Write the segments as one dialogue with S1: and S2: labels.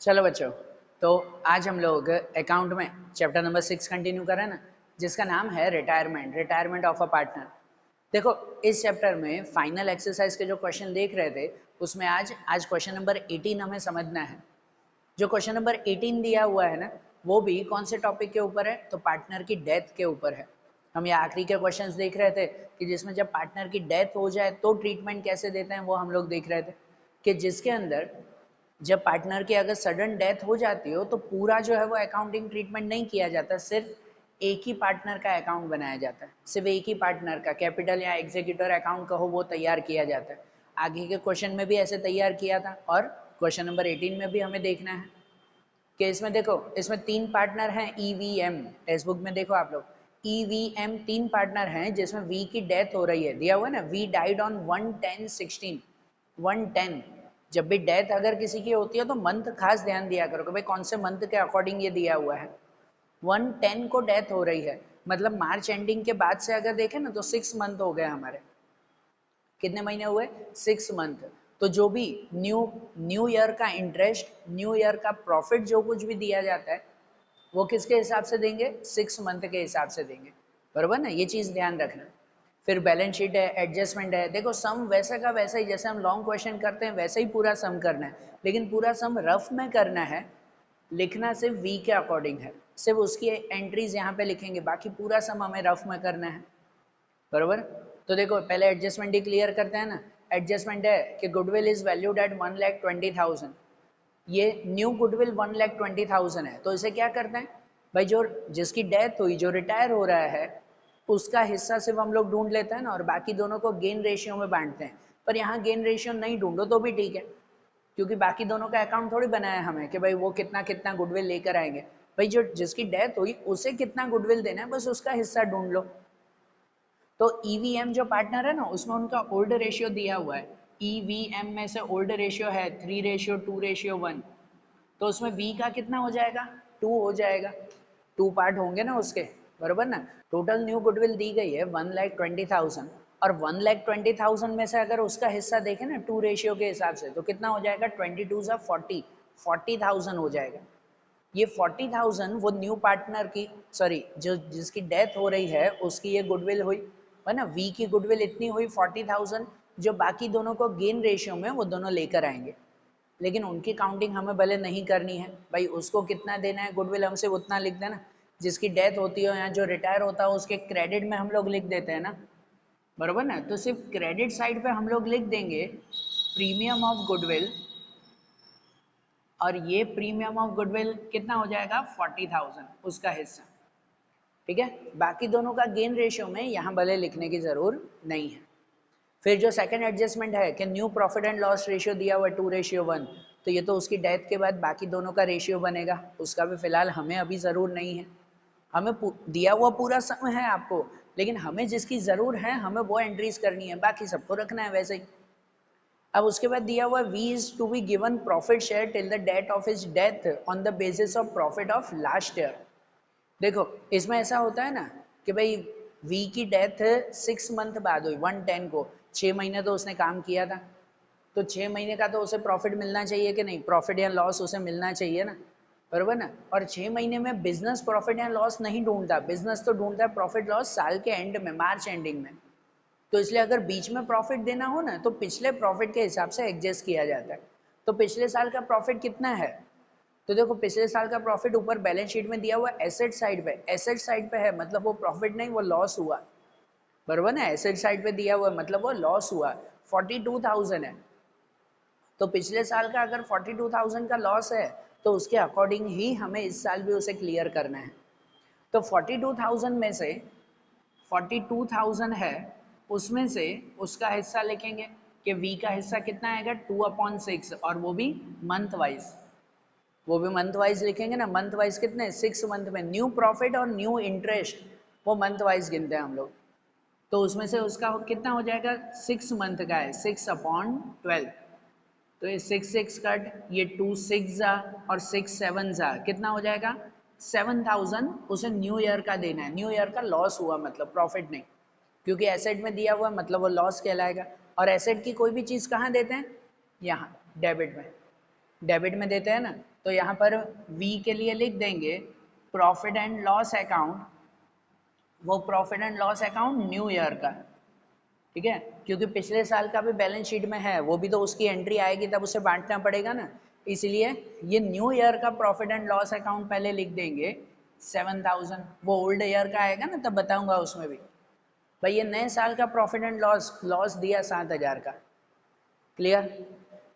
S1: चलो बच्चों, तो आज हम लोग अकाउंट में चैप्टर नंबर 6 कंटिन्यू करें ना, जिसका नाम है रिटायरमेंट ऑफ अ पार्टनर। देखो, इस चैप्टर में फाइनल एक्सरसाइज के जो क्वेश्चन देख रहे थे, उसमें आज क्वेश्चन नंबर 18 हमें समझना है। जो क्वेश्चन नंबर 18 दिया हुआ है ना, वो भी कौन से टॉपिक के ऊपर है? तो पार्टनर की डेथ के ऊपर है। हम ये आखिरी के क्वेश्चंस देख रहे थे कि जिसमें जब पार्टनर की डेथ हो जाए तो ट्रीटमेंट कैसे देते हैं, वो हम लोग देख रहे थे कि जिसके अंदर जब पार्टनर की अगर सडन डेथ हो जाती हो तो पूरा जो है वो अकाउंटिंग ट्रीटमेंट नहीं किया जाता, सिर्फ एक ही पार्टनर का अकाउंट बनाया जाता है। सिर्फ एक ही पार्टनर का कैपिटल या एग्जीक्यूटर अकाउंट कहो वो तैयार किया जाता है। आगे के क्वेश्चन में भी ऐसे तैयार किया था और क्वेश्चन नंबर 18 में भी हमें देखना है कि इसमें देखो, इसमें 3 पार्टनर हैं ईवीएम। टेक्स्ट बुक में देखो आप लोग, ईवीएम 3 पार्टनर हैं जिसमें वी की डेथ हो रही है, दिया हुआ है ना, वी डाइड ऑन 1/10/16। 1/10 जब भी डेथ अगर किसी की होती है तो मंथ खास ध्यान दिया करो कि भाई कौन से मंथ के अकॉर्डिंग ये दिया हुआ है। 1/10 को डेथ हो रही है, मतलब मार्च एंडिंग के बाद से अगर देखें ना तो 6 मंथ हो गए हमारे। कितने महीने हुए? 6 मंथ। तो जो भी न्यू न्यू ईयर का इंटरेस्ट, न्यू ईयर का प्रॉफिट जो कुछ भी दिया जाता है वो किसके हिसाब से देंगे? 6 मंथ के हिसाब से देंगे, बरोबर ना? ये चीज ध्यान रखना। फिर बैलेंस शीट है, एडजस्टमेंट है। देखो, सम वैसा का वैसा ही, जैसे हम लॉन्ग क्वेश्चन करते हैं वैसे ही पूरा सम करना है, लेकिन पूरा सम रफ में करना है। लिखना सिर्फ वी के अकॉर्डिंग है, सिर्फ उसकी एंट्रीज यहाँ पे लिखेंगे, बाकी पूरा सम हमें रफ में करना है, बरोबर। तो देखो, पहले एडजस्टमेंट ही क्लियर करते हैं ना। एडजस्टमेंट है कि गुडविल इज वैल्यूड एट 1,20,000। ये न्यू गुडविल 1,20,000 है, तो इसे क्या करते हैं भाई, जो जिसकी डेथ हुई, जो रिटायर हो रहा है, उसका हिस्सा सिर्फ हम लोग ढूंढ लेते हैं ना, और बाकी दोनों को गेन रेशियो में बांटते हैं। पर यहाँ गेन रेशियो नहीं ढूंढो तो भी ठीक है, क्योंकि बाकी दोनों का अकाउंट थोड़ी बनाया है हमें कि भाई वो कितना कितना गुडविल लेकर आएंगे। भाई जो जिसकी डेथ हुई उसे कितना गुडविल देना है, बस उसका हिस्सा ढूंढ लो। तो ईवीएम जो पार्टनर है ना, उसमें उनका ओल्ड रेशियो दिया हुआ है। ईवीएम में से ओल्ड रेशियो है 3:2:1। तो उसमें वी का कितना हो जाएगा? 2 हो जाएगा। 2 पार्ट होंगे ना उसके, बरोबर ना? टोटल न्यू गुडविल दी गई है 1,20,000, और 1,20,000 में से अगर उसका हिस्सा देखें ना 2 रेशियो के हिसाब से, तो कितना हो जाएगा? 22 सा 40,000 हो जाएगा। ये 40,000 वो न्यू पार्टनर की, सॉरी, जो जिसकी डेथ हो रही है उसकी ये गुडविल हुई है ना। वी की गुडविल इतनी हुई 40,000, जो बाकी दोनों को गेन रेशियो में वो दोनों लेकर आएंगे। लेकिन उनकी काउंटिंग हमें भले नहीं करनी है भाई, उसको कितना देना है गुडविल हम सिर्फ उतना लिख देना। जिसकी डेथ होती हो या जो रिटायर होता हो उसके क्रेडिट में हम लोग लिख देते हैं ना, बरोबर ना? तो सिर्फ क्रेडिट साइड पे हम लोग लिख देंगे प्रीमियम ऑफ गुडविल, और ये प्रीमियम ऑफ गुडविल कितना हो जाएगा? 40,000 उसका हिस्सा, ठीक है। बाकी दोनों का गेन रेशियो में यहाँ भले लिखने की जरूरत नहीं है। फिर जो सेकंड एडजस्टमेंट है कि new profit and loss ratio दिया हुआ है 2:1, तो ये तो उसकी डेथ के बाद बाकी दोनों का रेशियो बनेगा, उसका भी फिलहाल हमें अभी ज़रूर नहीं है। हमें दिया हुआ पूरा सम है आपको, लेकिन हमें जिसकी ज़रूर है हमें वो एंट्रीज करनी है, बाकी सबको रखना है वैसे ही। अब उसके बाद दिया हुआ V is to be given profit share till the date of his death on the basis of profit of last year. देखो, इसमें ऐसा होता है ना कि भाई वी की डेथ 6 मंथ बाद हुई 1/10 को, 6 महीने तो उसने काम किया था, तो 6 महीने का तो उसे प्रॉफिट मिलना चाहिए कि नहीं? प्रॉफिट या लॉस उसे मिलना चाहिए ना, बरोबर ना? और 6 महीने में बिजनेस प्रॉफिट या लॉस नहीं ढूंढता, बिजनेस तो ढूंढता है प्रॉफिट लॉस साल के एंड में, मार्च एंडिंग में। तो इसलिए अगर बीच में प्रॉफिट देना हो ना तो पिछले प्रॉफिट के हिसाब से एडजस्ट किया जाता है। तो पिछले साल का प्रॉफिट कितना है? तो देखो, पिछले साल का प्रॉफिट ऊपर बैलेंस शीट में दिया हुआ एसेट साइड पे, एसेट साइड पे है, मतलब वो प्रॉफिट नहीं, वो लॉस हुआ, बरोबर ना? एसेट साइड पे दिया हुआ मतलब वो लॉस हुआ। 42,000 है, तो पिछले साल का अगर 42,000 का लॉस है तो उसके अकॉर्डिंग ही हमें इस साल भी उसे क्लियर करना है। तो 42,000 में से 42,000 है, उसमें से उसका हिस्सा लिखेंगे कि वी का हिस्सा कितना आएगा? 2/6, और वो भी मंथ वाइज, वो भी मंथ वाइज लिखेंगे ना। मंथ वाइज कितने? 6 मंथ में न्यू प्रॉफिट और न्यू इंटरेस्ट वो मंथ वाइज गिनते हैं हम लोग। तो उसमें से उसका कितना हो जाएगा? 6 मंथ का है, 6/12। तो ये 6 कट, ये 2 6 जा और 6 7 जा, कितना हो जाएगा? 7,000 उसे न्यू ईयर का देना है। न्यू ईयर का लॉस हुआ मतलब प्रॉफिट नहीं, क्योंकि एसेट में दिया हुआ मतलब वो लॉस कहलाएगा। और एसेट की कोई भी चीज़ कहाँ देते हैं? यहाँ डेबिट में, डेबिट में देते हैं ना। तो यहाँ पर वी के लिए लिख देंगे प्रॉफिट एंड लॉस अकाउंट, वो profit and loss account new year का, ठीक है, क्योंकि पिछले साल का भी बैलेंस शीट में है, वो भी तो उसकी एंट्री आएगी तब उसे बांटना पड़ेगा ना, इसलिए ये न्यू ईयर का प्रॉफिट एंड लॉस अकाउंट पहले लिख देंगे 7,000, वो ओल्ड ईयर का आएगा ना तब बताऊंगा उसमें भी। भाई ये नए साल का प्रॉफिट एंड लॉस लॉस दिया 7,000 का, क्लियर।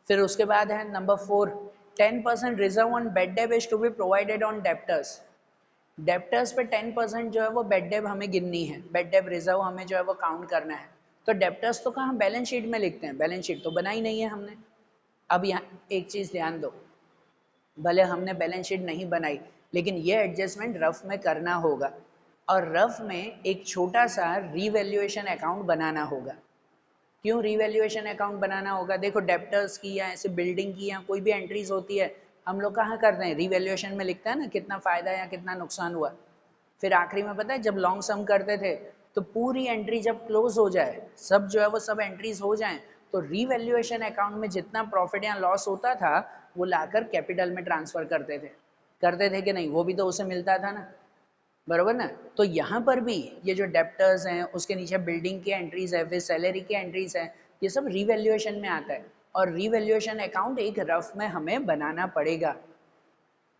S1: फिर उसके बाद है number 4, 10% reserve on bad debt is to be provided on debtors. Debtors पे 10% जो है वो बेड डेब हमें गिननी है, बेड डेब रिजर्व हमें जो है वो काउंट करना है। तो डेप्टर्स तो कहाँ बैलेंस शीट में लिखते हैं, बैलेंस शीट तो बनाई नहीं है हमने। अब यहाँ एक चीज़ ध्यान दो, भले हमने बैलेंस शीट नहीं बनाई लेकिन ये एडजस्टमेंट रफ में करना होगा, और रफ में एक छोटा सा रीवैल्यूएशन अकाउंट बनाना होगा। क्यों रीवैल्यूएशन अकाउंट बनाना होगा? देखो डेप्टर्स की या ऐसे बिल्डिंग की या कोई भी एंट्रीज होती है, हम लोग कहाँ करते हैं, रीवैल्यूएशन में लिखता है ना कितना फायदा या कितना नुकसान हुआ। फिर आखिरी में पता है जब लॉन्ग सम करते थे तो पूरी एंट्री जब क्लोज हो जाए, सब जो है वो सब एंट्रीज हो जाएं, तो रीवैल्यूएशन अकाउंट में जितना प्रॉफिट या लॉस होता था वो लाकर कैपिटल में ट्रांसफर करते थे कि नहीं, वो भी तो उसे मिलता था ना, बरोबर ना। तो यहाँ पर भी ये जो डेप्टर्स हैं, उसके नीचे बिल्डिंग की एंट्रीज है, फिर सैलरी की एंट्रीज है, ये सब रीवैल्यूएशन में आता है, और रीवैल्यूएशन अकाउंट एक रफ में हमें बनाना पड़ेगा,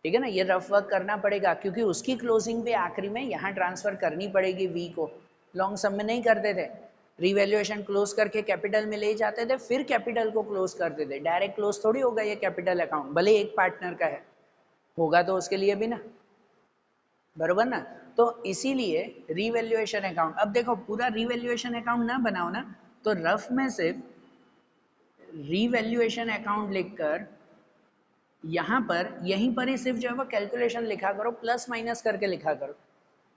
S1: ठीक है ना, ये रफ वर्क करना पड़ेगा क्योंकि उसकी क्लोजिंग भी आखिरी में यहाँ ट्रांसफर करनी पड़ेगी वी को। लॉन्ग सम में नहीं करते थे, रीवैल्यूएशन क्लोज करके कैपिटल में ले जाते थे, फिर कैपिटल को क्लोज करते थे, डायरेक्ट क्लोज थोड़ी होगा ये कैपिटल अकाउंट, भले एक पार्टनर का है, होगा तो उसके लिए भी ना, बरोबर ना। तो इसीलिए रीवैल्यूएशन अकाउंट, अब देखो पूरा रीवैल्यूएशन अकाउंट ना बनाओ ना, तो रफ में सिर्फ रीवैल्यूएशन अकाउंट लिखकर यहाँ पर यहीं पर ही सिर्फ जो है वो कैलकुलेशन लिखा करो, प्लस माइनस करके लिखा करो,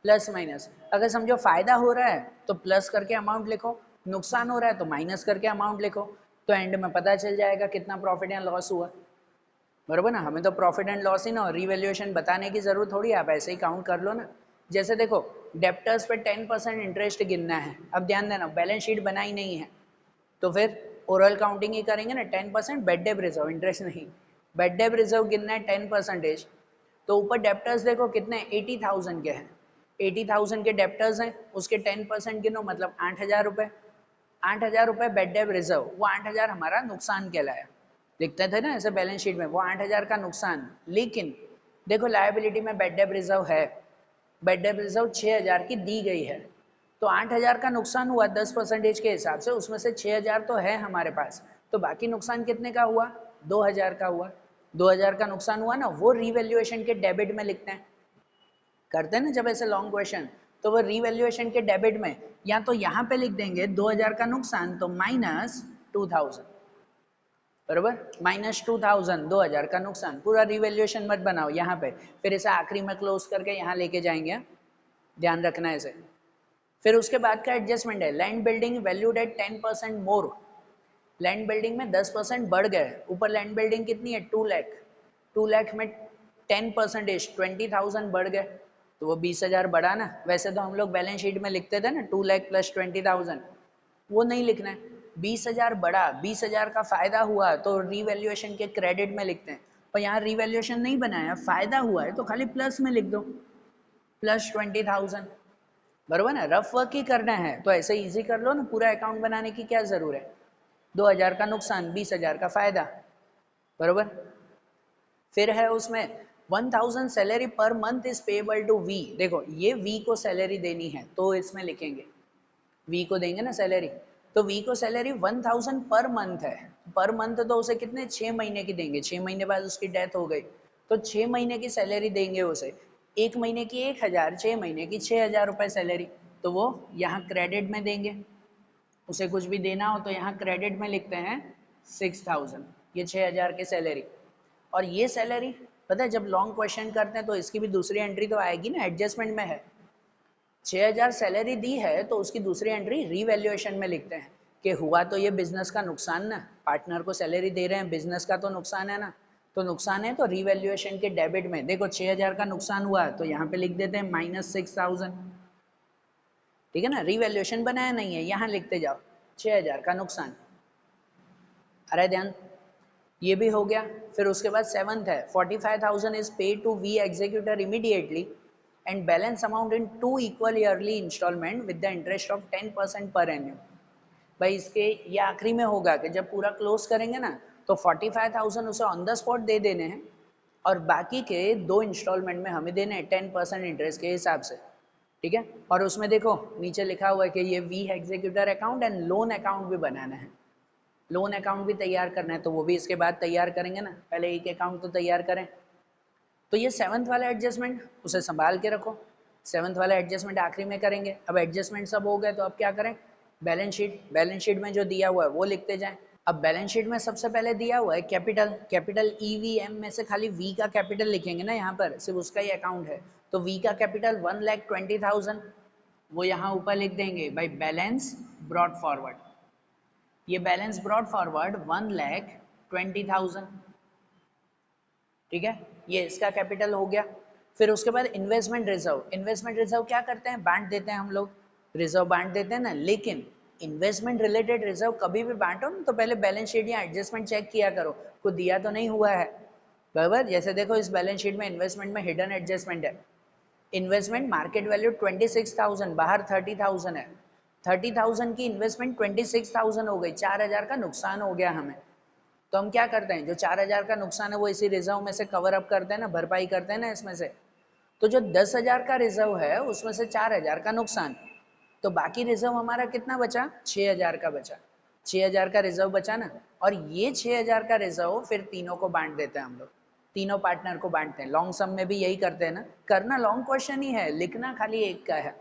S1: प्लस माइनस। अगर समझो फायदा हो रहा है तो प्लस करके अमाउंट लिखो, नुकसान हो रहा है तो माइनस करके अमाउंट लिखो, तो एंड में पता चल जाएगा कितना प्रॉफिट या लॉस हुआ, बरोबर ना। हमें तो प्रॉफिट एंड लॉस ही ना, रीवैल्यूएशन बताने की जरूरत थोड़ी, आप ऐसे ही काउंट कर लो ना। जैसे देखो डेप्टर्स पे 10% इंटरेस्ट गिनना है, अब ध्यान देना बैलेंस शीट बनाई नहीं है तो फिर ओरल काउंटिंग ही करेंगे ना, 10% बेड डेब रिजर्व, इंटरेस्ट नहीं, बेड डेब रिजर्व गिनना है 10%। तो ऊपर डेप्टर्स देखो कितने 80,000 के हैं, 80,000 के डेप्टर्स हैं, उसके 10% गिनो मतलब 8,000 रुपये, 8,000 रुपये बेड डेब रिजर्व, वो 8,000 हमारा नुकसान कहलाया, लिखते थे ना ऐसे बैलेंस शीट में, वो 8,000 का नुकसान। लेकिन देखो लायबिलिटी में बेड डेब रिजर्व है, बेड डेब रिजर्व 6,000 की दी गई है, तो 8,000 का नुकसान हुआ 10% के हिसाब से, उसमें से 6,000 तो है हमारे पास, तो बाकी नुकसान कितने का हुआ, 2,000 का हुआ, 2,000 का नुकसान हुआ ना, वो रीवैल्यूएशन के डेबिट में लिखते हैं, करते हैं ना जब ऐसे लॉन्ग क्वेश्चन, तो वो रीवैल्यूएशन के डेबिट में, या तो यहाँ पे लिख देंगे 2,000 का नुकसान तो माइनस 2,000, बरोबर, माइनस 2,000, 2,000 का नुकसान, पूरा रिवैल्यूएशन मत बनाओ यहाँ पे, फिर इसे आखिरी में क्लोज करके यहाँ लेके जाएंगे, ध्यान रखना है इसे। फिर उसके बाद का एडजस्टमेंट है land building valued at 10% more, land building में 10% बढ़ गए, ऊपर लैंड बिल्डिंग कितनी है 2 लाख, 2 लाख में 10% 20,000 बढ़ गए, तो वो 20,000 बढ़ा ना। वैसे तो हम लोग बैलेंस शीट में लिखते थे ना 2 लाख प्लस 20,000, वो नहीं लिखना है, 20,000 बढ़ा, 20,000 का फायदा हुआ तो रीवैल्यूएशन के क्रेडिट में लिखते हैं, पर यहाँ रीवैल्यूएशन नहीं बनाया, फायदा हुआ है तो खाली प्लस में लिख दो, प्लस 20,000, बरोबर ना, रफ वर्क ही करना है तो ऐसे इजी कर लो ना, पूरा अकाउंट बनाने की क्या जरूरत है, 2,000 का नुकसान 20,000 का फायदा, बरोबर। फिर है उसमें 1,000 salary per month is payable to V, देखो ये वी को सैलरी देनी है तो इसमें लिखेंगे, वी को देंगे ना सैलरी, तो वी को सैलरी 1,000 पर मंथ है, पर मंथ तो उसे कितने 6 महीने की देंगे, 6 महीने बाद उसकी डेथ हो गई तो 6 महीने की सैलरी देंगे उसे, एक महीने की 1,000, 6 महीने की 6,000 रुपये सैलरी, तो वो यहाँ क्रेडिट में देंगे, उसे कुछ भी देना हो तो यहाँ क्रेडिट में लिखते हैं 6,000, ये 6,000 की सैलरी। और ये सैलरी पता है जब लॉन्ग क्वेश्चन करते हैं तो इसकी भी दूसरी एंट्री तो आएगी ना, एडजस्टमेंट में है, 6,000 सैलरी दी है तो उसकी दूसरी एंट्री रीवैल्यूएशन में लिखते हैं कि हुआ तो ये बिजनेस का नुकसान ना, पार्टनर को सैलरी दे रहे हैं, बिजनेस का तो नुकसान है ना, तो नुकसान है तो रीवैल्यूएशन के डेबिट में, देखो 6,000 का नुकसान हुआ तो यहाँ पे लिख देते हैं माइनस 6,000, ठीक है ना, रीवैल्यूएशन बनाया नहीं है, यहाँ लिखते जाओ 6,000 का नुकसान, अरे ध्यान, ये भी हो गया। फिर उसके बाद 7th है 45,000 is paid to V executor immediately and balance amount in 2 equal yearly instalment with the interest of 10% per एन्यूम। भाई इसके ये आखिरी में होगा कि जब पूरा क्लोज करेंगे ना तो 45,000 उसे ऑन द स्पॉट दे देने हैं और बाकी के 2 इंस्टॉलमेंट में हमें देने हैं 10% इंटरेस्ट के हिसाब से, ठीक है। और उसमें देखो नीचे लिखा हुआ है कि ये V executor account and loan account भी बनाना है, लोन अकाउंट भी तैयार करना है, तो वो भी इसके बाद तैयार करेंगे ना, पहले एक अकाउंट तो तैयार करें। तो ये 7th वाला एडजस्टमेंट उसे संभाल के रखो, 7th वाला एडजस्टमेंट आखिरी में करेंगे। अब एडजस्टमेंट सब हो गए तो अब क्या करें, बैलेंस शीट, बैलेंस शीट में जो दिया हुआ है वो लिखते जाएं। अब बैलेंस शीट में सबसे पहले दिया हुआ है कैपिटल, कैपिटल ईवीएम में से खाली वी का कैपिटल लिखेंगे ना, यहाँ पर सिर्फ उसका ही अकाउंट है, तो वी का कैपिटल 1,20,000 वो यहाँ ऊपर लिख देंगे बाई बैलेंस ब्रॉड फॉरवर्ड। ये बैलेंस ब्रॉड फॉरवर्ड 1,20,000, ठीक है, ये इसका कैपिटल हो गया। फिर उसके बाद इन्वेस्टमेंट रिजर्व, इन्वेस्टमेंट रिजर्व क्या करते हैं, बांट देते हैं हम लोग, रिजर्व बांट देते हैं ना, लेकिन इन्वेस्टमेंट रिलेटेड रिजर्व कभी भी बांटो ना तो पहले बैलेंस शीट या एडजस्टमेंट चेक किया करो, कुछ दिया तो नहीं हुआ है, बराबर। जैसे देखो इस बैलेंस शीट में इन्वेस्टमेंट में हिडन एडजस्टमेंट है, इन्वेस्टमेंट मार्केट वैल्यू 26,000, बाहर 30,000 है, 30,000 की इन्वेस्टमेंट 26,000 हो गई, 4,000 का नुकसान हो गया हमें। तो हम क्या करते हैं, जो 4,000 का नुकसान है वो इसी रिजर्व में से कवर अप करते हैं ना, भरपाई करते हैं ना इसमें से। तो जो 10,000 का रिजर्व है उसमें से 4,000 का नुकसान, तो बाकी रिजर्व हमारा कितना बचा, 6,000 का बचा, 6,000 का रिजर्व बचा ना। और ये 6,000 का रिजर्व फिर तीनों को बांट देते हैं हम लोग, तीनों पार्टनर को बांटते हैं। लॉन्ग सम में भी यही करते हैं ना, करना लॉन्ग क्वेश्चन ही है, लिखना खाली एक का है,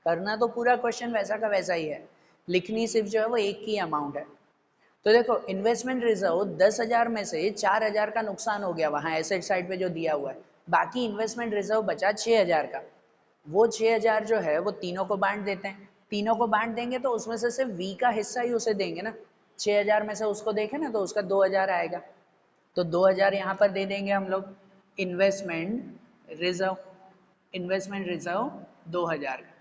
S1: करना तो पूरा क्वेश्चन वैसा का वैसा ही है, लिखनी सिर्फ जो है वो एक की अमाउंट है। तो देखो इन्वेस्टमेंट रिजर्व 10,000 में से 4,000 का नुकसान हो गया वहां एसेट साइड पे जो दिया हुआ है, बाकी इन्वेस्टमेंट रिजर्व बचा 6,000 का, वो 6,000 जो है वो तीनों को बांट देते हैं, तीनों को बांट देंगे तो उसमें से सिर्फ वी का हिस्सा ही उसे देंगे ना, 6,000 में से उसको देखें ना तो उसका 2,000 आएगा, तो 2,000 यहाँ पर दे देंगे हम लोग इन्वेस्टमेंट रिजर्व, इन्वेस्टमेंट रिजर्व 2,000 का,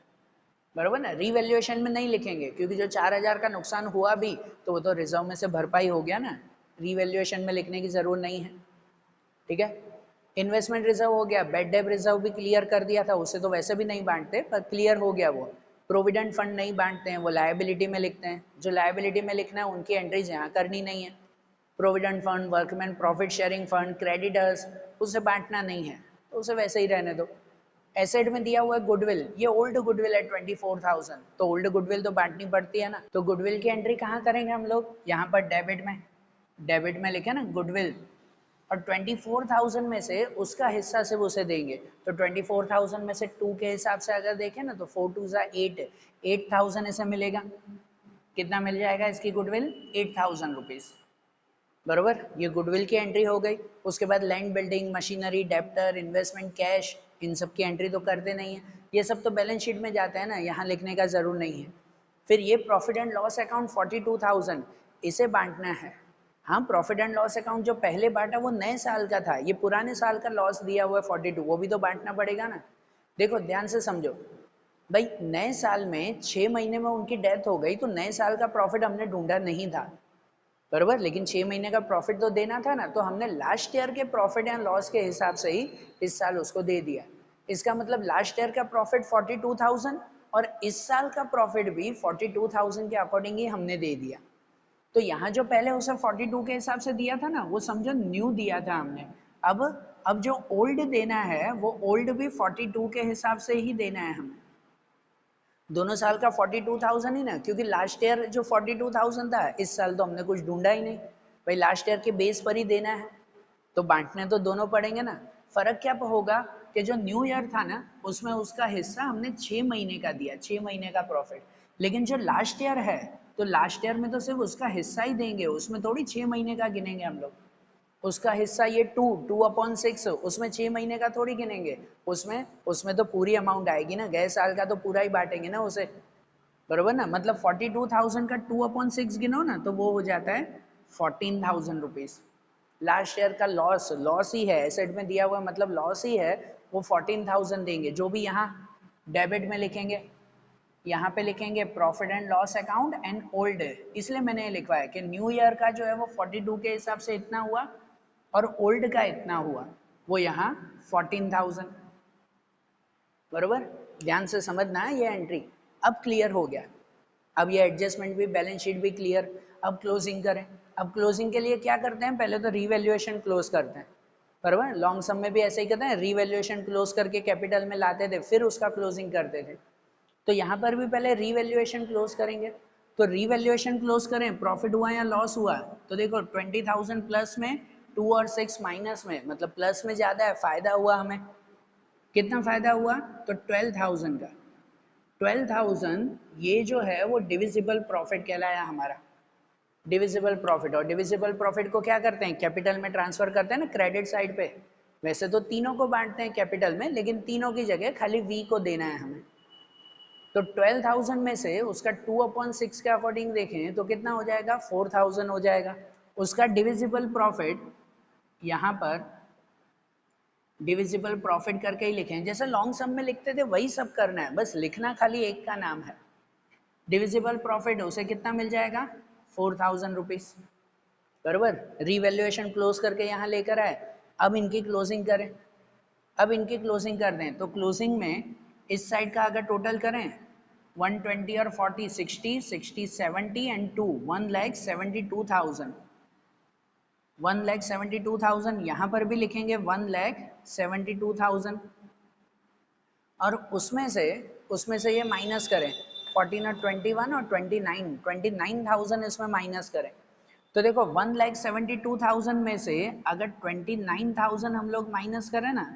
S1: बराबर ना। रीवैल्यूएशन में नहीं लिखेंगे क्योंकि जो 4,000 का नुकसान हुआ भी तो वो तो रिजर्व में से भरपाई हो गया ना, रीवैल्यूएशन में लिखने की जरूरत नहीं है, ठीक है। इन्वेस्टमेंट रिजर्व हो गया, बेड डेब रिजर्व भी क्लियर कर दिया था, उसे तो वैसे भी नहीं बांटते पर क्लियर हो गया वो। प्रोविडेंट फंड नहीं बांटते हैं, वो लायबिलिटी में लिखते हैं, जो लायबिलिटी में लिखना है उनकी एंट्रीज यहाँ करनी नहीं है। Provident fund, workman profit sharing fund, creditors, उसे बांटना नहीं है तो उसे वैसे ही रहने दो। एसेट में दिया हुआ है गुडविल, ये ओल्ड गुडविल है 24,000, तो ओल्ड गुडविल तो बांटनी पड़ती है ना, तो गुडविल की एंट्री कहाँ करेंगे हम लोग, यहाँ पर डेबिट में, डेबिट में लिखे ना गुडविल, और 24,000 में से उसका हिस्सा सिर्फ उसे देंगे, तो 24,000 में से 2 के हिसाब से अगर देखें ना तो 4 2 8, 8,000 इसे मिलेगा, कितना मिल जाएगा इसकी गुडविल, 8,000 रुपीज, बरोबर। ये गुडविल की एंट्री हो गई। उसके बाद land, building, machinery, debtor, investment, cash, इन सब की एंट्री तो करते नहीं है, ये सब तो बैलेंस शीट में जाता है ना, यहाँ लिखने का जरूर नहीं है। फिर ये प्रॉफिट एंड लॉस अकाउंट 42,000, इसे बांटना है। हाँ, प्रॉफिट एंड लॉस अकाउंट जो पहले बांटा वो नए साल का था, ये पुराने साल का लॉस दिया हुआ है 42, वो भी तो बांटना पड़ेगा ना। देखो ध्यान से समझो भाई, नए साल में 6 महीने में उनकी डेथ हो गई तो नए साल का प्रॉफिट हमने ढूंढा नहीं था, बरोबर, लेकिन 6 महीने का प्रॉफिट तो देना था ना, तो हमने लास्ट ईयर के प्रॉफिट एंड लॉस के हिसाब से ही इस साल उसको दे दिया। इसका मतलब लास्ट ईयर का प्रॉफिट 42,000 और इस साल का प्रॉफिट भी 42,000 के अकॉर्डिंग ही हमने दे दिया। तो यहाँ जो पहले उसे 42 के हिसाब से दिया था ना, वो समझो न्यू दिया था हमने। अब जो ओल्ड देना है वो ओल्ड भी 42 के हिसाब से ही देना है हमें, दोनों साल का 42,000 ही ना, क्योंकि लास्ट ईयर जो 42,000 था इस साल तो हमने कुछ ढूंढा ही नहीं, भाई लास्ट ईयर के बेस पर ही देना है, तो बांटने तो दोनों पड़ेंगे ना। फर्क क्या होगा कि जो न्यू ईयर था ना उसमें उसका हिस्सा हमने 6 महीने का दिया, 6 महीने का प्रॉफिट, लेकिन जो लास्ट ईयर है तो लास्ट ईयर में तो सिर्फ उसका हिस्सा ही देंगे, उसमें थोड़ी 6 महीने का गिनेंगे हम लोग, उसका हिस्सा ये 2/6, उसमें 6 महीने का थोड़ी गिनेंगे, उसमें तो पूरी अमाउंट आएगी ना, गए साल का तो पूरा ही बांटेंगे ना उसे, बरोबर ना। मतलब 42,000 का 2/6 गिनो ना तो वो हो जाता है 14,000 रुपीज। लास्ट ईयर का लॉस, लॉस ही है, एसेट में दिया हुआ मतलब लॉस ही है, वो 14,000 देंगे, जो भी यहाँ डेबिट में लिखेंगे, यहाँ पे लिखेंगे profit and loss account and old, इसलिए मैंने ये लिखवा है कि न्यू ईयर का जो है वो 42 के हिसाब से इतना हुआ और ओल्ड का इतना हुआ, वो यहाँ 14,000। बरोबर, ध्यान से समझना है ये एंट्री। अब क्लियर हो गया, अब ये एडजस्टमेंट भी, बैलेंस शीट भी क्लियर। अब क्लोजिंग करें। अब क्लोजिंग के लिए क्या करते हैं, पहले तो रीवैल्यूएशन क्लोज करते हैं। बराबर, लॉन्ग सम में भी ऐसे ही करते हैं, रीवैल्यूएशन क्लोज करके कैपिटल में लाते थे, फिर उसका क्लोजिंग करते थे। तो यहाँ पर भी पहले रीवैल्यूएशन क्लोज करेंगे। तो रीवैल्यूएशन क्लोज करें, प्रॉफिट हुआ या लॉस हुआ, तो देखो 20,000 प्लस में 2 और 6 माइनस में, मतलब प्लस में ज़्यादा है, फायदा हुआ हमें। कितना फायदा हुआ, तो 12,000 का। 12,000 ये जो है वो डिविजिबल प्रॉफिट कहलाया हमारा, डिविजिबल प्रॉफिट। और डिविजिबल प्रॉफिट को क्या करते हैं, कैपिटल में ट्रांसफर करते हैं ना, क्रेडिट साइड पे। वैसे तो तीनों को बांटते हैं कैपिटल में, लेकिन तीनों की जगह खाली वी को देना है हमें। तो 12,000 में से उसका 2/6 के अकॉर्डिंग देखें तो कितना हो जाएगा, 4,000 हो जाएगा। उसका डिविजिबल प्रॉफिट यहाँ पर डिविजिबल प्रॉफिट करके ही लिखें, जैसे लॉन्ग सम में लिखते थे वही सब करना है, बस लिखना खाली एक का नाम है। डिविजिबल प्रॉफिट उसे कितना मिल जाएगा, 4,000 रुपीज। बराबर, रीवैल्यूएशन क्लोज करके यहाँ लेकर आए। अब इनकी क्लोजिंग करें, अब इनकी क्लोजिंग कर दें। तो क्लोजिंग में इस साइड का अगर टोटल करें, 120 और 40, 60, 60, 70 एंड 2, 1,72,000। 1,72,000 यहाँ पर भी लिखेंगे 1,72,000। और उसमें से ये माइनस करें, 14 और 21 और 29,000 इसमें माइनस करें। तो देखो 1,72,000 में से अगर 29,000 हम लोग माइनस करें ना,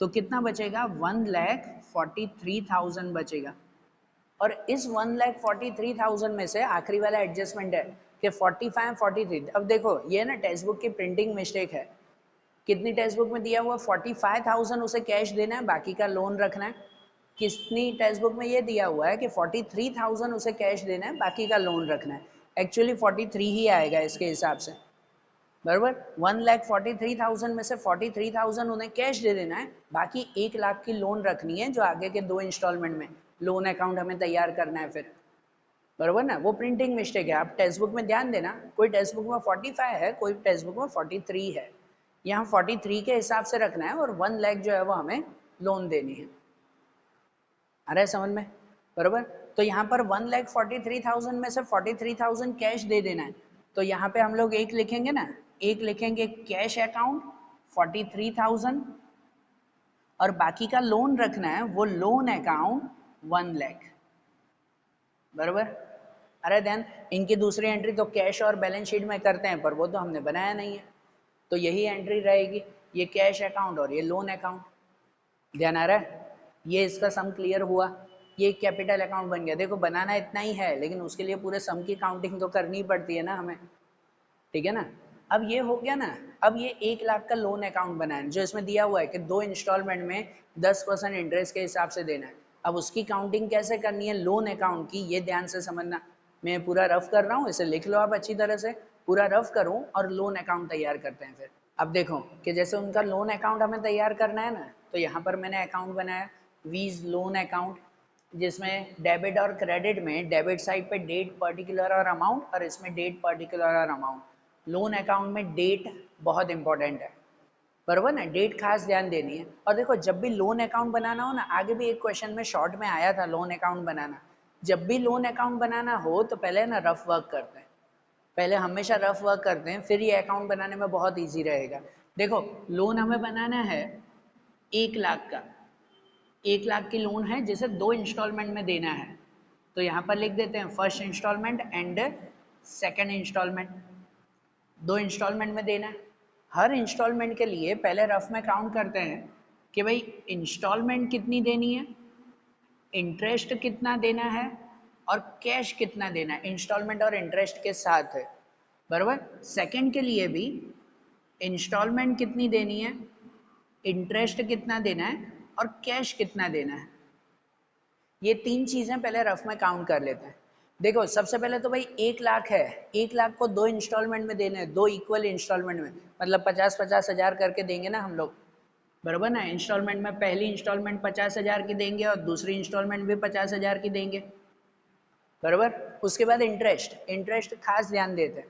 S1: तो कितना बचेगा, 1,43,000 बचेगा। और इस 1,43,000 में से आखिरी वाला एडजस्टमेंट है कि 45, 43। अब देखो ये ना टेक्स्ट बुक की प्रिंटिंग मिस्टेक है। कितनी टेक्स्ट बुक में दिया हुआ, 45,000 उसे कैश देना है, बाकी का लोन रखना है। कितनी टेक्स्ट बुक में ये दिया हुआ है कि 43,000 उसे कैश देना है, बाकी का लोन रखना है। एक्चुअली 43 ही आएगा इसके हिसाब से। बराबर, 1,43,000 में से 43,000 उन्हें कैश दे देना है, बाकी 1 लाख की लोन रखनी है, जो आगे के 2 इंस्टॉलमेंट में लोन अकाउंट हमें तैयार करना है फिर। बराबर ना, वो प्रिंटिंग मिस्टेक है। आप टेक्स्ट बुक में ध्यान देना, कोई टेक्स्ट बुक में 45 है, कोई टेक्स्ट बुक में 43 है। यहाँ 43 के हिसाब से रखना है और 1 लाख जो है वो हमें लोन देनी है। आ रहा है समझ में, बराबर। तो यहाँ पर 1,43,000 में से 43,000 कैश दे देना है। तो यहाँ पे हम लोग एक लिखेंगे ना, एक लिखेंगे कैश अकाउंट 43,000, और बाकी का लोन रखना है वो लोन अकाउंट 1 लाख। बराबर, अरे ध्यान, इनकी दूसरी एंट्री तो कैश और बैलेंस शीट में करते हैं, पर वो तो हमने बनाया नहीं है, तो यही एंट्री रहेगी, ये कैश अकाउंट और ये लोन अकाउंट। ध्यान आ रहा है, ये इसका सम क्लियर हुआ, ये कैपिटल अकाउंट बन गया। देखो बनाना इतना ही है, लेकिन उसके लिए पूरे सम की काउंटिंग तो करनी पड़ती है ना हमें, ठीक है ना। अब ये हो गया ना, अब ये 1 लाख का लोन अकाउंट बना है, जो इसमें दिया हुआ है कि 2 इंस्टॉलमेंट में 10% इंटरेस्ट के हिसाब से देना है। अब उसकी काउंटिंग कैसे करनी है लोन अकाउंट की, ये ध्यान से समझना। मैं पूरा रफ कर रहा हूँ, इसे लिख लो आप अच्छी तरह से, पूरा रफ करूँ और लोन अकाउंट तैयार करते हैं फिर। अब देखो कि जैसे उनका लोन अकाउंट हमें तैयार करना है ना, तो यहाँ पर मैंने अकाउंट बनाया वीज लोन अकाउंट, जिसमें डेबिट और क्रेडिट में डेबिट साइड पे डेट पर्टिकुलर और अमाउंट, और इसमें डेट पर्टिकुलर और अमाउंट। लोन अकाउंट में डेट बहुत इंपॉर्टेंट है, बराबर ना, डेट खास ध्यान देनी है। और देखो जब भी लोन अकाउंट बनाना हो ना, आगे भी एक क्वेश्चन में शॉर्ट में आया था लोन अकाउंट बनाना, जब भी लोन अकाउंट बनाना हो तो पहले ना रफ वर्क करते हैं, पहले हमेशा रफ वर्क करते हैं, फिर ये अकाउंट बनाने में बहुत ईजी रहेगा। देखो लोन हमें बनाना है 1 लाख का, 1 लाख की लोन है जिसे 2 इंस्टॉलमेंट में देना है। तो यहाँ पर लिख देते हैं first instalment and second instalment, 2 instalment में देना है। हर इंस्टॉलमेंट के लिए पहले रफ में काउंट करते हैं कि भाई इंस्टॉलमेंट कितनी देनी है, इंटरेस्ट कितना देना है, और कैश कितना देना है, इंस्टॉलमेंट और इंटरेस्ट के साथ है। बराबर, सेकंड के लिए भी इंस्टॉलमेंट कितनी देनी है, इंटरेस्ट कितना देना है, और कैश कितना देना है। ये 3 चीजें पहले रफ में काउंट कर लेते हैं। देखो सबसे पहले तो भाई 1 लाख है, 1 लाख को 2 इंस्टॉलमेंट में देने हैं, 2 इक्वल इंस्टॉलमेंट में, मतलब 50-50 हज़ार करके देंगे ना हम लोग। बराबर ना। इंस्टॉलमेंट में पहली इंस्टॉलमेंट 50,000 की देंगे और दूसरी इंस्टॉलमेंट भी 50,000 की देंगे, बराबर। उसके बाद इंटरेस्ट, इंटरेस्ट खास ध्यान देते हैं।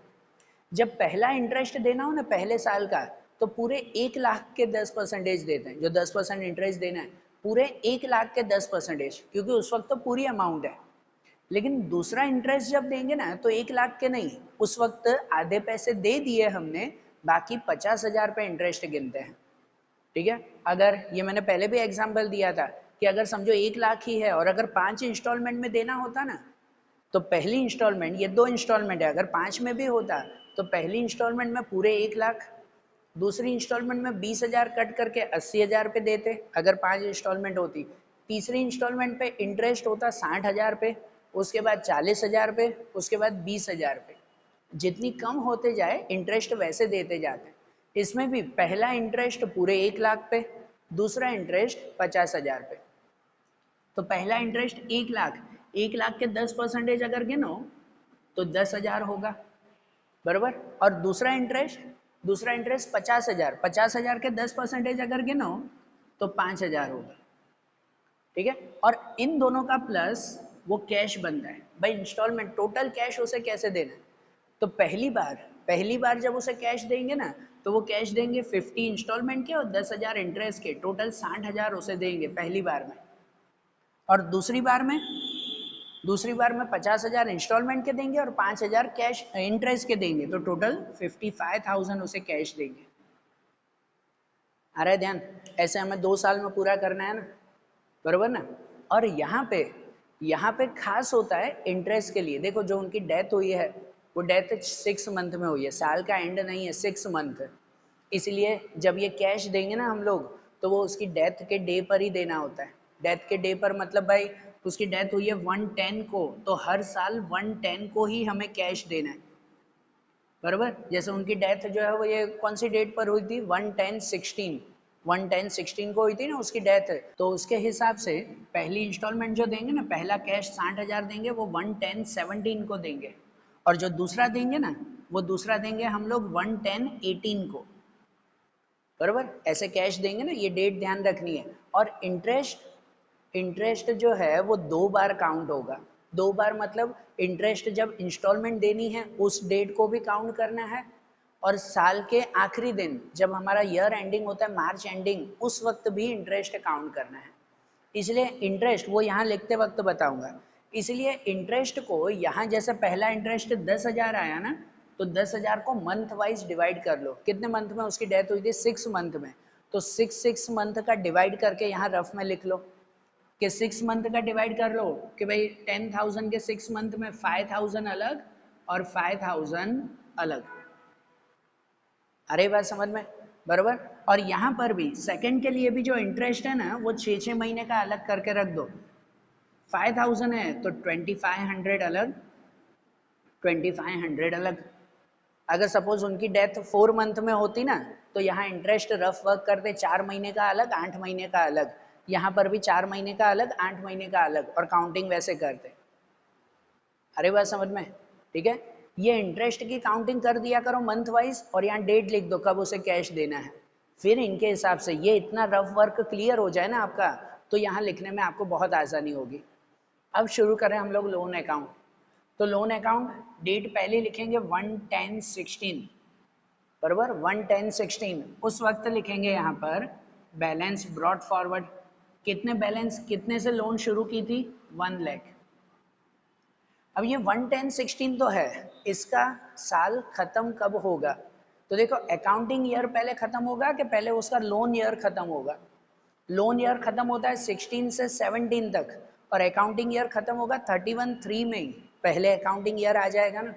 S1: जब पहला इंटरेस्ट देना हो ना पहले साल का, तो पूरे 1 लाख के 10% देते हैं। जो 10% इंटरेस्ट देना है पूरे 1 लाख के 10%, क्योंकि उस वक्त तो पूरी अमाउंट है। लेकिन दूसरा इंटरेस्ट जब देंगे ना तो 1 लाख के नहीं, उस वक्त आधे पैसे दे दिए हमने, बाकी 50,000 पे इंटरेस्ट गिनते हैं, ठीक है। अगर ये मैंने पहले भी एग्जाम्पल दिया था कि अगर समझो 1 लाख ही है और अगर 5 इंस्टॉलमेंट में देना होता ना, तो पहली इंस्टॉलमेंट, ये 2 इंस्टॉलमेंट है, अगर 5 में भी होता तो पहली इंस्टॉलमेंट में पूरे 1 लाख, दूसरी इंस्टॉलमेंट में 20,000 कट करके 80,000 पे देते अगर 5 इंस्टॉलमेंट होती। तीसरी इंस्टॉलमेंट पे इंटरेस्ट होता 60,000 पे, उसके बाद 40,000 पे, उसके बाद 20,000 पे। जितनी कम होते जाए इंटरेस्ट वैसे देते जाते हैं। इसमें भी पहला इंटरेस्ट पूरे 1 लाख पे, दूसरा इंटरेस्ट 50,000 पे। तो पहला इंटरेस्ट 1 लाख, 1 लाख के 10% अगर गिनो तो 10,000 होगा, बराबर। और दूसरा इंटरेस्ट 50,000, 50,000 के 10% अगर गिनो तो 5,000 होगा, ठीक है। और इन दोनों का प्लस वो कैश बनता है भाई। इंस्टॉलमेंट टोटल कैश उसे कैसे देना है, तो पहली बार जब उसे कैश देंगे ना, तो वो कैश देंगे 50 इंस्टॉलमेंट के और 10,000 इंटरेस्ट के, टोटल 60,000 उसे देंगे पहली बार में। और दूसरी बार में 50,000 इंस्टॉलमेंट के देंगे और 5,000 कैश इंटरेस्ट के देंगे, तो टोटल 55,000 उसे कैश देंगे। आ रहा है ध्यान? ऐसे हमें 2 साल में पूरा करना है ना, बरोबर ना। और यहाँ पे खास होता है इंटरेस्ट के लिए। देखो जो उनकी डेथ हुई है वो डेथ 6 मंथ में हुई है, साल का एंड नहीं है, 6 मंथ। इसलिए जब ये कैश देंगे ना हम लोग, तो वो उसकी डेथ के डे पर ही देना होता है। डेथ के डे पर मतलब भाई उसकी डेथ हुई है 110 को, तो हर साल 110 को ही हमें कैश देना है, बराबर। जैसे उनकी डेथ जो है वो ये कौन सी डेट पर हुई थी, 110/16 को हुई थी ना उसकी डेथ। तो उसके हिसाब से पहली इंस्टॉलमेंट जो देंगे ना, पहला कैश 60,000 देंगे, वो 110/17 को देंगे। और जो दूसरा देंगे ना, वो दूसरा देंगे हम लोग 110/18 को, बराबर। ऐसे कैश देंगे ना, ये डेट ध्यान रखनी है। और इंटरेस्ट जो है वो 2 बार काउंट होगा। 2 बार मतलब इंटरेस्ट जब इंस्टॉलमेंट देनी है उस डेट को भी काउंट करना है, और साल के आखिरी दिन जब हमारा ईयर एंडिंग होता है, मार्च एंडिंग, उस वक्त भी इंटरेस्ट काउंट करना है। इसलिए इंटरेस्ट वो यहाँ लिखते वक्त बताऊंगा। इसलिए इंटरेस्ट को यहाँ जैसे पहला इंटरेस्ट 10,000 आया ना, तो 10,000 को मंथ वाइज डिवाइड कर लो। कितने मंथ में उसकी डेथ हुई थी, 6 मंथ में, तो 6 मंथ का डिवाइड करके यहाँ रफ में लिख लो कि 6 मंथ का डिवाइड कर लो कि भाई 10,000 के 6 मंथ में 5,000 अलग और 5,000 अलग। अरे बात समझ में, बराबर। और यहाँ पर भी सेकंड के लिए भी जो इंटरेस्ट है ना, वो 6 महीने का अलग करके रख दो। 5,000 है तो 2,500 अलग, 2,500 अलग। अगर सपोज उनकी डेथ 4 मंथ में होती ना, तो यहाँ इंटरेस्ट रफ वर्क करते 4 महीने का अलग, 8 महीने का अलग। यहाँ पर भी 4 महीने का अलग, 8 महीने का अलग, और काउंटिंग वैसे करते। अरे बात समझ में, ठीक है। ये इंटरेस्ट की काउंटिंग कर दिया करो मंथ वाइज, और यहाँ डेट लिख दो कब उसे कैश देना है। फिर इनके हिसाब से ये इतना रफ वर्क क्लियर हो जाए ना आपका, तो यहाँ लिखने में आपको बहुत आसानी होगी। अब शुरू करें हम लोग लोन अकाउंट। तो लोन अकाउंट डेट पहले लिखेंगे 1/10/16, बराबर। 1/10/16 उस वक्त लिखेंगे यहाँ पर बैलेंस ब्रॉट फॉरवर्ड। कितने से लोन शुरू की थी, 1 लाख। अब ये 1/10/16 तो है, इसका साल खत्म कब होगा, तो देखो अकाउंटिंग ईयर पहले खत्म होगा कि पहले उसका लोन ईयर खत्म होगा। लोन ईयर खत्म होता है 16 से 17 तक, और अकाउंटिंग ईयर खत्म होगा 31/3 में ही। पहले अकाउंटिंग ईयर आ जाएगा ना,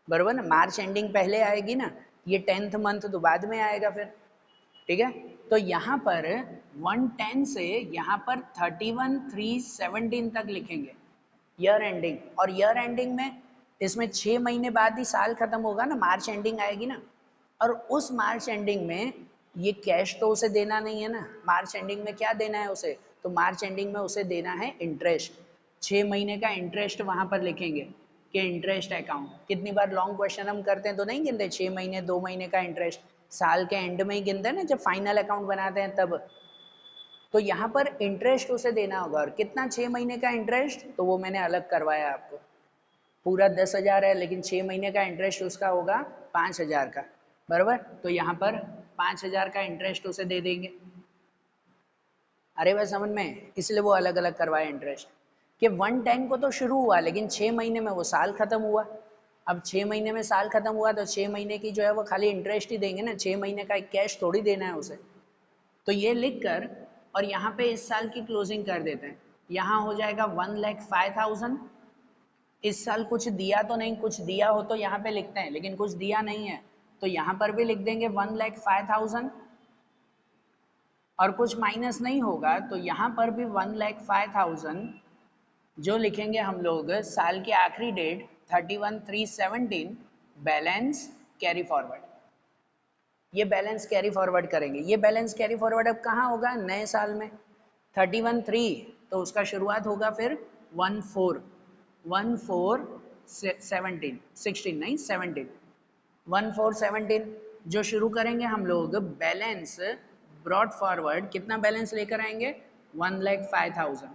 S1: बराबर ना। मार्च एंडिंग पहले आएगी ना, ये 10th मंथ तो बाद में आएगा फिर, ठीक है। तो यहाँ पर 110 से यहाँ पर 31/3/17 तक लिखेंगे ईयर एंडिंग। और ईयर एंडिंग में इसमें 6 महीने बाद ही साल खत्म होगा ना, मार्च एंडिंग आएगी ना। और उस मार्च एंडिंग में ये कैश तो उसे देना नहीं है ना, मार्च एंडिंग में क्या देना है उसे, तो मार्च एंडिंग में उसे देना है इंटरेस्ट। 6 महीने का इंटरेस्ट वहां पर लिखेंगे कि इंटरेस्ट अकाउंट। कितनी बार लॉन्ग क्वेश्चन हम करते हैं तो नहीं गिनते 6 महीने 2 महीने का इंटरेस्ट, साल के एंड में ही गिनते हैं ना, जब फाइनल अकाउंट बनाते हैं तब। तो यहाँ पर इंटरेस्ट उसे देना होगा, और कितना, 6 महीने का इंटरेस्ट, तो वो मैंने अलग करवाया आपको। पूरा 10,000 है, लेकिन 6 महीने का इंटरेस्ट उसका होगा 5,000 का, बराबर। तो यहाँ पर 5,000 का इंटरेस्ट उसे दे देंगे। अरे भाई समझ में, इसलिए वो अलग अलग करवाए इंटरेस्ट कि 110 को तो शुरू हुआ, लेकिन 6 महीने में वो साल खत्म हुआ। अब 6 महीने में साल खत्म हुआ तो 6 महीने की जो है वो खाली इंटरेस्ट ही देंगे ना, 6 महीने का कैश थोड़ी देना है उसे। तो ये लिख कर और यहाँ पे इस साल की क्लोजिंग कर देते हैं। यहाँ हो जाएगा 1,05,000। इस साल कुछ दिया तो नहीं, कुछ दिया हो तो यहाँ पे लिखते हैं, लेकिन कुछ दिया नहीं है तो यहाँ पर भी लिख देंगे 1,05,000। और कुछ माइनस नहीं होगा तो यहाँ पर भी 1,05,000 जो लिखेंगे हम लोग साल की आखिरी डेट 31/3/17, बैलेंस कैरी फॉरवर्ड। ये बैलेंस कैरी फॉरवर्ड करेंगे। ये बैलेंस कैरी फॉरवर्ड अब कहाँ होगा, नए साल में। 31/3 तो उसका शुरुआत होगा फिर 1/4/17, 16 नहीं 17, 1/4/17 जो शुरू करेंगे हम लोग बैलेंस ब्रॉड फॉरवर्ड। कितना बैलेंस लेकर आएंगे, 1,05,000।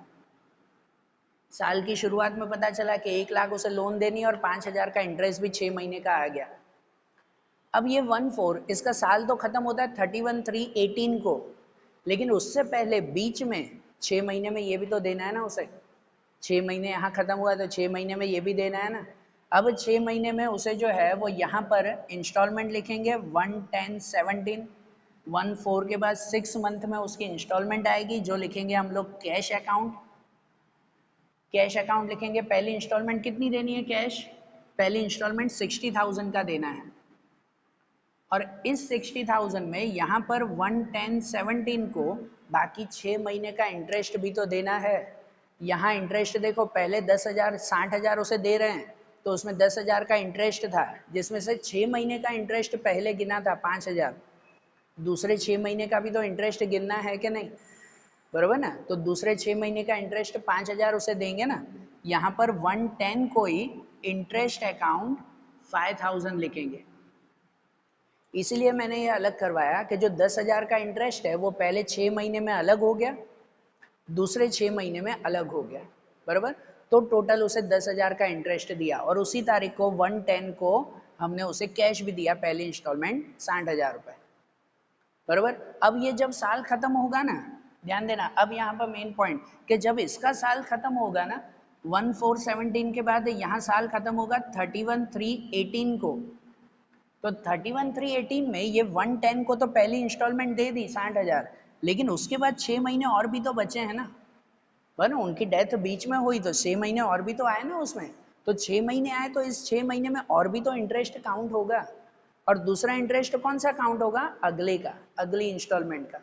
S1: साल की शुरुआत में पता चला कि 1 लाख उसे लोन देनी और 5,000 का इंटरेस्ट भी 6 महीने का आ गया। अब ये 1/4 इसका साल तो खत्म होता है 31/3/18 को, लेकिन उससे पहले बीच में 6 महीने में ये भी तो देना है ना उसे। 6 महीने यहाँ खत्म हुआ तो 6 महीने में ये भी देना है ना। अब 6 महीने में उसे जो है वो यहाँ पर इंस्टॉलमेंट लिखेंगे 1/10/17। 1/4 के बाद 6 मंथ में उसकी इंस्टॉलमेंट आएगी, जो लिखेंगे हम लोग कैश अकाउंट। कैश अकाउंट लिखेंगे। पहली इंस्टॉलमेंट कितनी देनी है कैश, पहली इंस्टॉलमेंट 60,000 का देना है। और इस 60,000 में यहाँ पर 1/10/17 को बाकी 6 महीने का इंटरेस्ट भी तो देना है। यहाँ इंटरेस्ट देखो, पहले 10,000 60,000 उसे दे रहे हैं तो उसमें 10,000 का इंटरेस्ट था, जिसमें से 6 महीने का इंटरेस्ट पहले गिना था 5,000। दूसरे 6 महीने का भी तो इंटरेस्ट गिनना है कि नहीं, बरोबर ना। तो दूसरे 6 महीने का इंटरेस्ट 5,000 उसे देंगे ना। यहाँ पर 110 को ही इंटरेस्ट अकाउंट 5,000 लिखेंगे। इसीलिए मैंने ये अलग करवाया कि जो 10,000 का इंटरेस्ट है वो पहले 6 महीने में अलग हो गया, दूसरे 6 महीने में अलग हो गया, बराबर। तो टोटल उसे 10,000 का इंटरेस्ट दिया, और उसी तारीख को 110 को हमने उसे कैश भी दिया, पहली इंस्टॉलमेंट 60,000 रुपये, बराबर। अब ये जब साल खत्म होगा ना, ध्यान देना, अब यहाँ पर मेन पॉइंट कि जब इसका साल खत्म होगा ना 1/4/17 के बाद यहाँ साल खत्म होगा 31/3/18 को। तो 31/3/18 में ये 110 को तो पहली इंस्टॉलमेंट दे दी 60,000, लेकिन उसके बाद 6 महीने और भी तो बचे हैं ना, वरना उनकी डेथ बीच में हुई तो 6 महीने और भी तो आए ना उसमें। तो 6 महीने आए तो इस 6 महीने में और भी तो इंटरेस्ट काउंट होगा। और दूसरा इंटरेस्ट कौन सा काउंट होगा, अगले का, अगली इंस्टॉलमेंट का।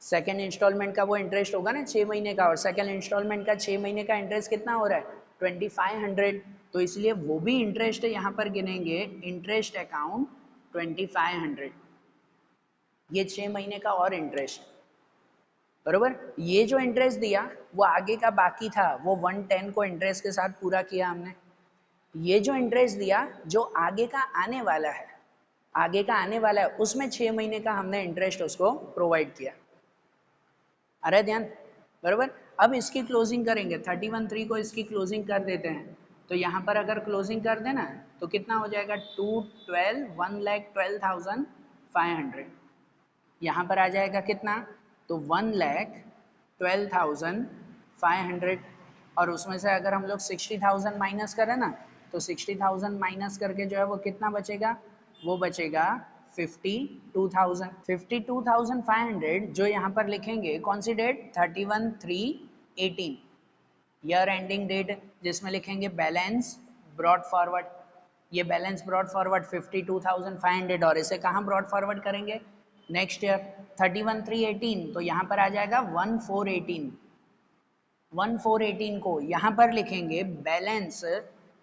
S1: सेकेंड इंस्टॉलमेंट का वो इंटरेस्ट होगा ना 6 महीने का, और सेकेंड इंस्टॉलमेंट का 6 महीने का इंटरेस्ट कितना हो रहा है, 2500। तो इसलिए वो भी इंटरेस्ट यहाँ पर गिनेंगे, इंटरेस्ट अकाउंट 2500। ये 6 महीने का और इंटरेस्ट, बरोबर। ये जो इंटरेस्ट दिया वो आगे का बाकी था, वो 110 को इंटरेस्ट के साथ पूरा किया हमने। ये जो इंटरेस्ट दिया जो आगे का आने वाला है, आगे का आने वाला है उसमें 6 महीने का हमने इंटरेस्ट उसको प्रोवाइड किया। अरे ध्यान, बरोबर। अब इसकी क्लोजिंग करेंगे, 31/3 को इसकी क्लोजिंग कर देते हैं। तो यहाँ पर अगर क्लोजिंग कर देना तो कितना हो जाएगा, 1,12,500। यहाँ पर आ जाएगा कितना, तो 1,12,500। और उसमें से अगर हम लोग 60,000 माइनस करें ना, तो 60,000 माइनस करके जो है वो कितना बचेगा, वो बचेगा 52,000। 52,500 जो यहाँ पर लिखेंगे कौन सी डेट, 31/3/18, ईयर एंडिंग डेट, जिसमें लिखेंगे बैलेंस ब्रॉड फॉरवर्ड। ये बैलेंस ब्रॉड फॉरवर्ड 52,500, और इसे कहाँ ब्रॉड फॉरवर्ड करेंगे, नेक्स्ट ईयर 31/3/18। तो यहाँ पर आ जाएगा 1/4/18। 1/4/18 को यहाँ पर लिखेंगे बैलेंस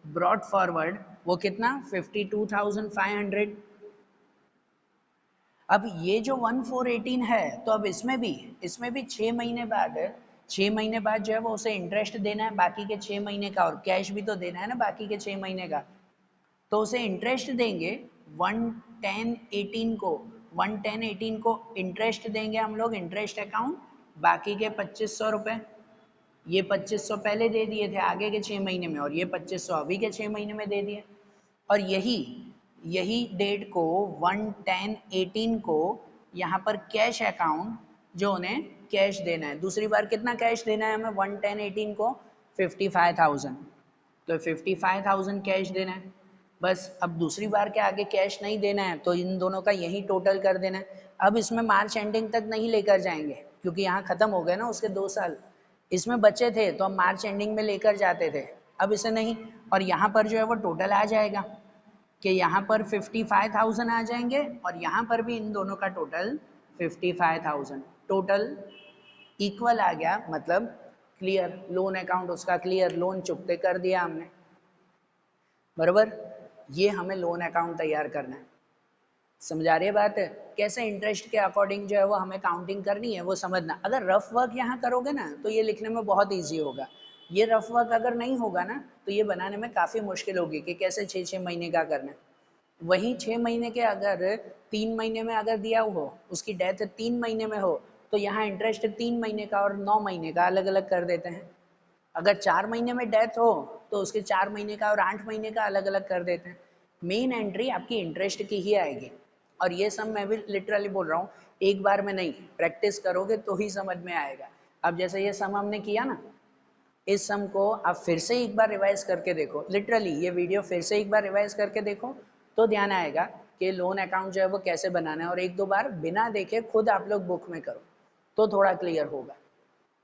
S1: ब्रॉड फॉरवर्ड, वो कितना, 52,500। अब ये जो 1/4/18 है, तो अब इसमें भी 6 महीने बाद, 6 महीने बाद जो है वो उसे इंटरेस्ट देना है बाकी के 6 महीने का, और कैश भी तो देना है ना बाकी के 6 महीने का। तो उसे इंटरेस्ट देंगे 11018 को 11018 को इंटरेस्ट देंगे हम लोग, इंटरेस्ट अकाउंट, बाकी के 2500 रुपये, ये 2500 पहले दे दिए थे आगे के 6 महीने में, और ये 2500 अभी के 6 महीने में दे दिए। और यही डेट को 11018 को यहाँ पर कैश अकाउंट, जो उन्हें कैश देना है, दूसरी बार कितना कैश देना है हमें 11018 को 55,000, तो 55,000 कैश देना है बस। अब दूसरी बार के आगे कैश नहीं देना है, तो इन दोनों का यही टोटल कर देना है। अब इसमें मार्च एंडिंग तक नहीं लेकर जाएंगे, क्योंकि यहाँ खत्म हो गए ना उसके 2 साल, इसमें बचे थे तो हम मार्च एंडिंग में लेकर जाते थे, अब इसे नहीं। और यहाँ पर जो है वो टोटल आ जाएगा कि यहाँ पर 55,000 आ जाएंगे, और यहाँ पर भी इन दोनों का टोटल 55,000, टोटल इक्वल आ गया, मतलब क्लियर, लोन अकाउंट उसका क्लियर, लोन चुकते कर दिया हमने, बराबर। ये हमें लोन अकाउंट तैयार करना है, समझ आ रही है बात है? कैसे इंटरेस्ट के अकॉर्डिंग जो है वो हमें काउंटिंग करनी है वो समझना। अगर रफ वर्क यहाँ करोगे ना तो ये लिखने में बहुत ईजी होगा, ये रफ वर्क अगर नहीं होगा ना तो ये बनाने में काफ़ी मुश्किल होगी कि कैसे 6-6 महीने का करना है। वही 6 महीने के अगर 3 महीने में अगर दिया हो, उसकी डेथ 3 महीने में हो, तो यहाँ इंटरेस्ट 3 महीने का और 9 महीने का अलग अलग कर देते हैं। अगर 4 महीने में डेथ हो तो उसके 4 महीने का और 8 महीने का अलग अलग कर देते हैं। मेन एंट्री आपकी इंटरेस्ट की ही आएगी, और ये सब मैं भी लिटरली बोल रहा हूँ, एक बार में नहीं, प्रैक्टिस करोगे तो ही समझ में आएगा। अब जैसे ये सम हमने किया ना, इस सम को आप फिर से एक बार रिवाइज करके देखो, लिटरली ये वीडियो फिर से एक बार रिवाइज करके देखो तो ध्यान आएगा कि लोन अकाउंट जो है वो कैसे बनाना है, और 1-2 बार बिना देखे खुद आप लोग बुक में करो तो थोड़ा क्लियर होगा,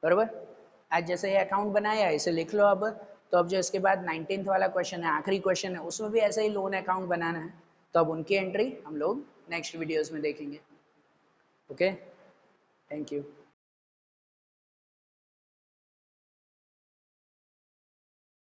S1: बराबर। आज जैसे ये अकाउंट बनाया, इसे लिख लो अब। तो अब जो इसके बाद 19th वाला क्वेश्चन है, आखिरी क्वेश्चन है, उसमें भी ऐसे ही लोन अकाउंट बनाना है, तो अब उनकी एंट्री हम लोग नेक्स्ट वीडियोस में देखेंगे। Okay, thank you.